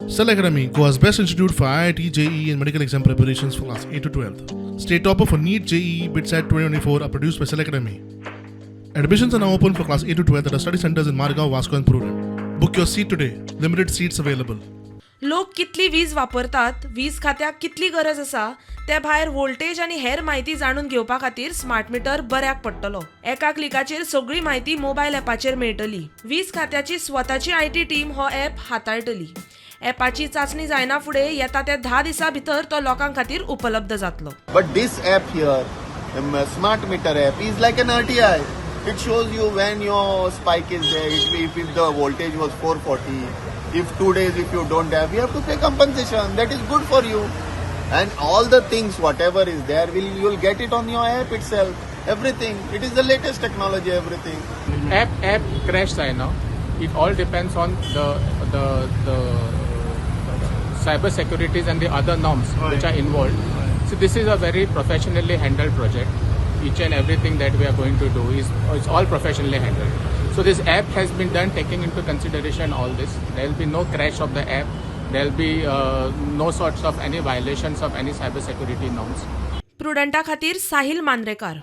Cell Academy, Goa's best institute for IIT, JEE and medical exam preparations for class 8 to 12th. State topper for NEET, JEE, BITSAT 2024 are produced by Cell Academy. Admissions are now open for class 8 to 12th at our study centers in Margao, Vasco and Prudent. Book your seat today. Limited seats available. लोक कितली वीज वापरतात, वीज खात्याक कितली गरज आसा, त्या भायर व्होल्टेज आनी हेर माहिती जाणून घेवपा खातीर स्मार्ट मिटर बऱ्याक पडटलो. एका क्लिकाचेर सगळी माहिती मोबायल ॲपाचेर मेळटली. वीज खात्याची स्वताची आयटी टीम हो ॲप हाताळटली. ॲपाची चाचणी जायना फुडें येता त्या 10 दिसां भितर तो लोकां खातीर उपलब्ध जातलो. But this app here, smart meter app, is like an RTI. It shows you when your spike is there. If the voltage was 440, if 2 days if you don't have, you have to pay compensation. That is good for you. And all the things, whatever is there, you'll get it on your app itself. Everything. It is the latest technology. Everything. App crash right now. It all depends on the cyber securities and the other norms which are involved. So this is a very professionally handled project. Each and everything that we are going to do is all professionally handled. So this app has been done taking into consideration all this. There will be no crash of the app. There will be no sorts of any violations of any cyber security norms. प्रुडंटा खातीर साहिल मांद्रेकार.